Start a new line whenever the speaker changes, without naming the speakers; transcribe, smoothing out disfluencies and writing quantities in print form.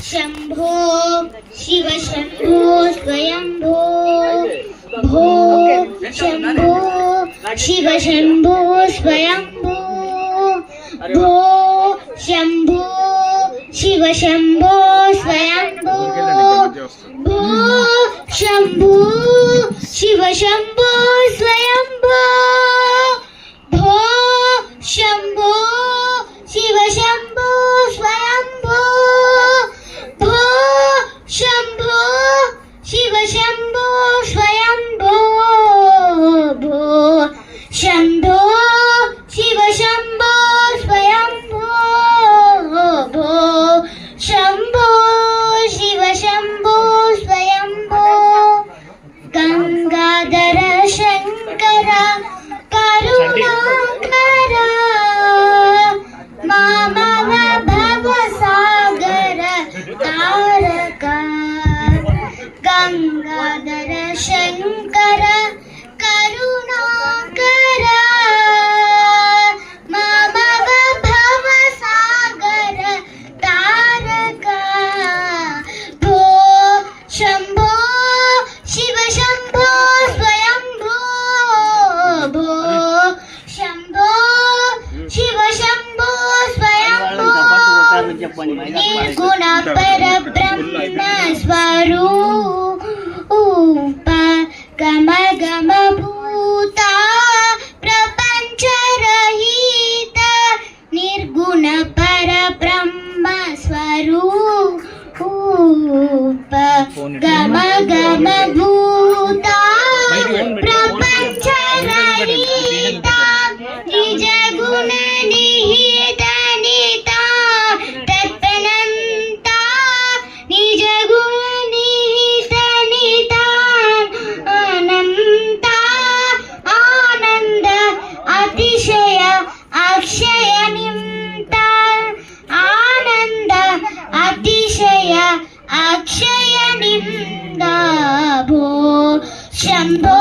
शंभो शिव शंभो स्वयंभो भो शंभो शिव शंभो स्वयंभो भो शंभो शिव शंभो स्वयंभो भो शंभो शिव शंभो स्वयंभो भो शंभो शिव शंभो स्वयंभो भो शंभो शिव शंभो स्वयंभो भो शंभो शिव शंभो स्वयंभो भो शंभो शिव शंभो स्वयंभो गंगाधर शंकर करुणाकर मामव भवसागर तारक गंगाधर शंकर करुणाकर मामव भवसागर तारक भो शंभो शिव शंभो स्वयंभो भो शंभो शिव शंभो स्वयंभो निर्गुण परब्रह्म स्वरूप गम गम भूता प्रपंच रहित निर्गुण परब्रह्म स्वरूप गम गम भूता प्रपंच रहित निज गुण निहित निता तत्पनंता निज गुण निहित निता अनंता आनंद अतिशय अक्षय निम्ता आनंद अतिशय अक्षय निम्दा भो शंभो